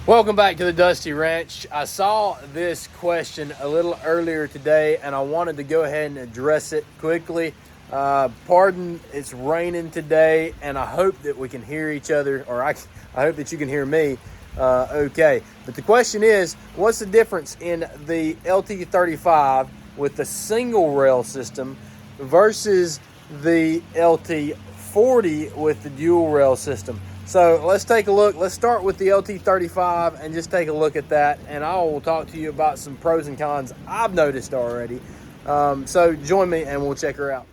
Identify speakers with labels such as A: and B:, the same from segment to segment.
A: Welcome back to the Dusty Ranch. I saw this question a little earlier today and I wanted to go ahead and address it quickly. Pardon, it's raining today and I hope that we can hear each other, or I hope that you can hear me okay. But the question is, what's the difference in the Lt35 with the single rail system versus the Lt40 with the dual rail system? So let's take a look. Let's start with the Lt35 and just take a look at that, and I will talk to you about some pros and cons I've noticed already. So join me and we'll check her out.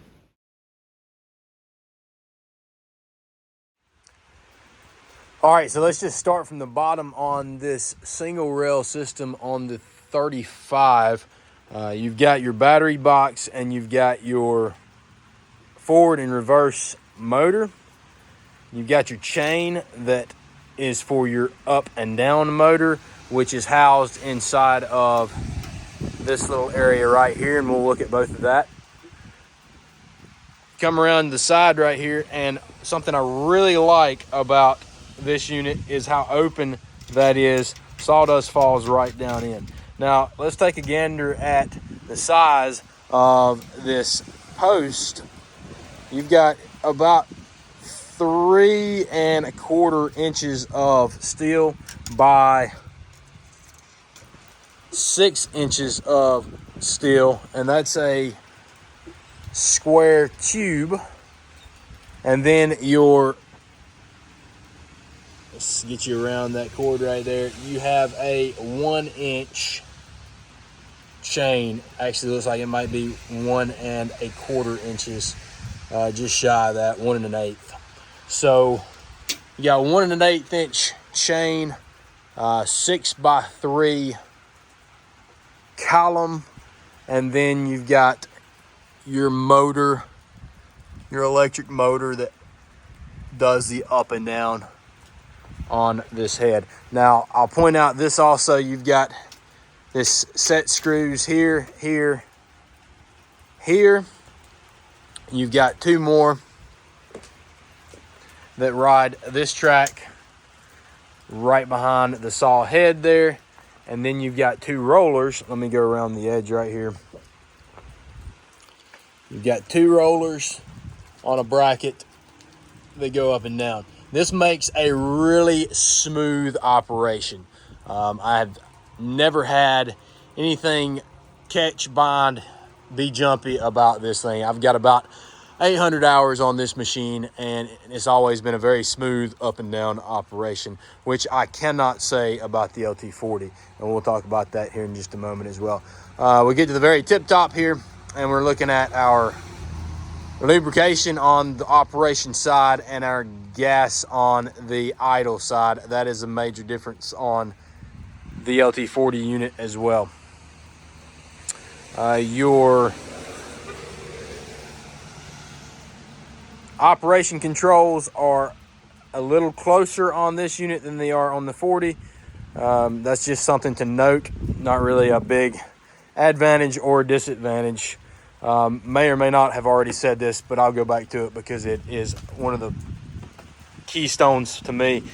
A: All right, so let's just start from the bottom on this single rail system on the 35. You've got your battery box and you've got your forward and reverse motor. You've got your chain that is for your up and down motor, which is housed inside of this little area right here, and we'll look at both of that. Come around the side right here, and something I really like about this unit is how open that is. Sawdust falls right down in. Now, let's take a gander at the size of this post. You've got about 3 1/4 inches of steel by 6 inches of steel, and that's a square tube. And then let's get you around that cord right there. You have a 1 inch chain. Actually looks like it might be 1 1/4 inches, just shy of that, 1 1/8. So you got 1 1/8 inch chain, 6 by 3 column, and then you've got your motor, your electric motor that does the up and down on this head. Now I'll point out this also, you've got this set screws here, here, here. You've got 2 more that ride this track right behind the saw head there. And then you've got 2 rollers. Let me go around the edge right here. You've got 2 rollers on a bracket that go up and down. This makes a really smooth operation. I've never had anything catch, bind, be jumpy about this thing. I've got about 800 hours on this machine, and it's always been a very smooth up and down operation, which I cannot say about the LT40, and we'll talk about that here in just a moment as well. We get to the very tip top here, and we're looking at our lubrication on the operation side and our gas on the idle side. That is a major difference on the LT40 unit as well. Your operation controls are a little closer on this unit than they are on the 40. That's just something to note. Not really a big advantage or disadvantage. May or may not have already said this, but I'll go back to it because it is one of the keystones to me.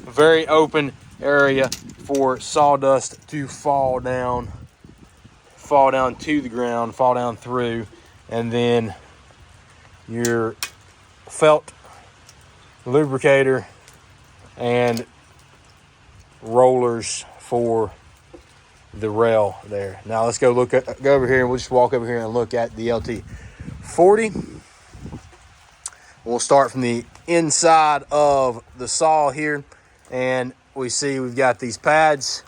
A: Very open area for sawdust to fall down to the ground, fall down through, and then your felt lubricator and rollers for the rail there. Now let's go over here, and we'll just walk over here and look at the LT40. We'll start from the inside of the saw here, and we see we've got these pads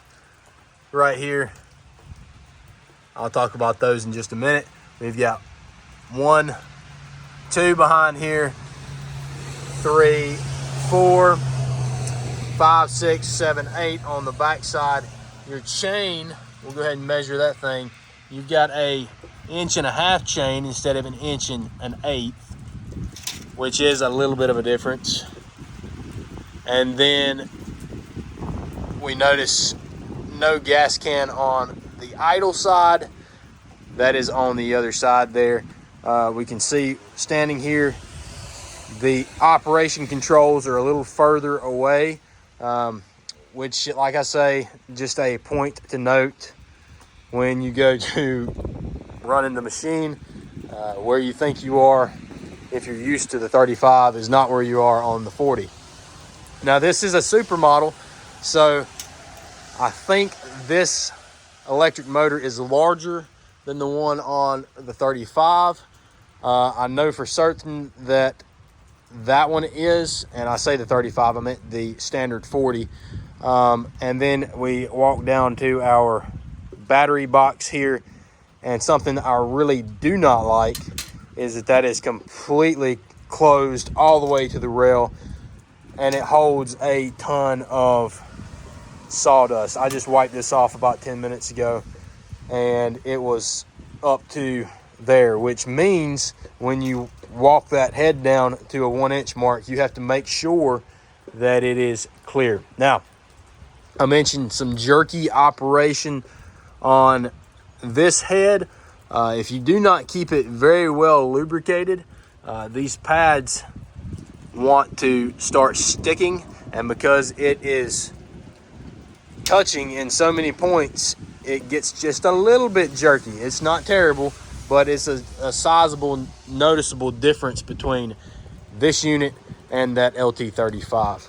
A: right here. I'll talk about those in just a minute. We've got 1, 2 behind here, 3, 4, 5, 6, 7, 8 on the back side. Your chain, we'll go ahead and measure that thing. You've got a 1.5 inch chain instead of 1 1/8, which is a little bit of a difference. And then we notice no gas can on the idle side. That is on the other side there. We can see standing here, the operation controls are a little further away. which, like I say, just a point to note when you go to running the machine. Where you think you are, if you're used to the 35, is not where you are on the 40. Now, this is a super model, so I think this electric motor is larger than the one on the 35. I know for certain that that one is, and I say the 35, I meant the standard 40. And then we walk down to our battery box here, and something I really do not like is that is completely closed all the way to the rail, and it holds a ton of sawdust. I just wiped this off about 10 minutes ago, and it was up to there, which means when you walk that head down to a 1-inch mark, you have to make sure that it is clear. Now, I mentioned some jerky operation on this head. If you do not keep it very well lubricated, these pads want to start sticking, and because it is touching in so many points, it gets just a little bit jerky. It's not terrible, but it's a sizable, noticeable difference between this unit and that Lt35.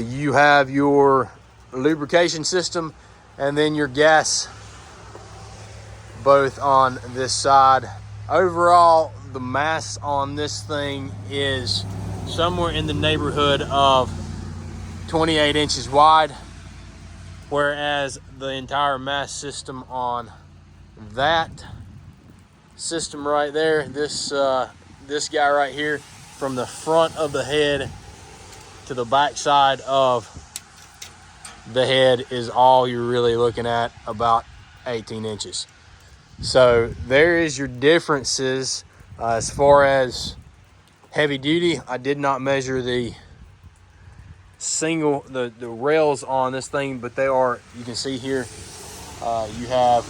A: You have your lubrication system and then your gas both on this side. Overall, the mass on this thing is somewhere in the neighborhood of 28 inches wide, whereas the entire mast system on that system right there, this guy right here, from the front of the head to the back side of the head, is all you're really looking at, about 18 inches. So there is your differences. As far as heavy duty, I did not measure the rails on this thing, but they are, you can see here, you have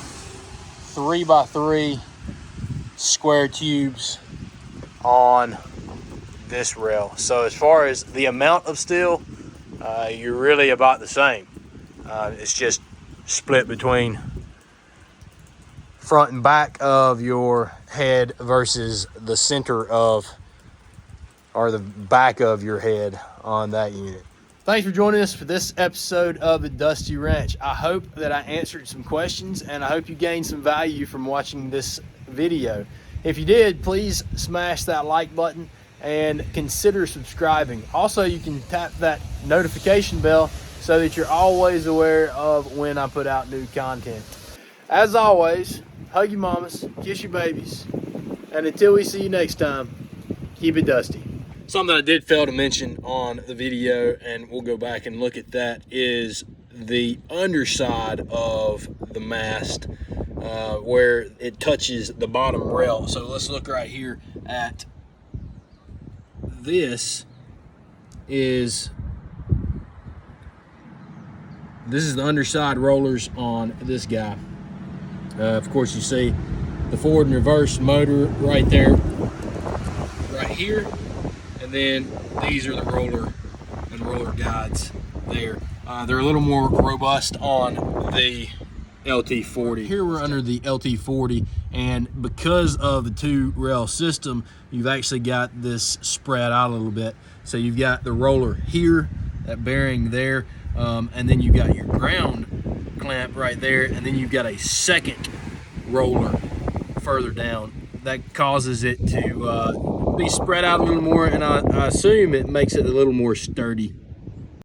A: 3x3 square tubes on this rail. So as far as the amount of steel, you're really about the same. It's just split between front and back of your head versus the center of, or the back of your head on that unit. Thanks for joining us for this episode of the Dusty Ranch. I hope that I answered some questions, and I hope you gained some value from watching this video. If you did, please smash that like button and consider subscribing. Also, you can tap that notification bell so that you're always aware of when I put out new content. As always, hug your mamas, kiss your babies, and until we see you next time, keep it dusty. Something I did fail to mention on the video, and we'll go back and look at that, is the underside of the mast, where it touches the bottom rail. So let's look right here at this. Is the underside rollers on this guy. Of course, you see the forward and reverse motor right there, right here, and then these are the roller and roller guides there. They're a little more robust on the LT40. Here we're under the LT40, and because of the two rail system, you've actually got this spread out a little bit. So you've got the roller here, that bearing there, and then you've got your ground clamp right there, and then you've got a second roller further down. That causes it to be spread out a little more, and I assume it makes it a little more sturdy.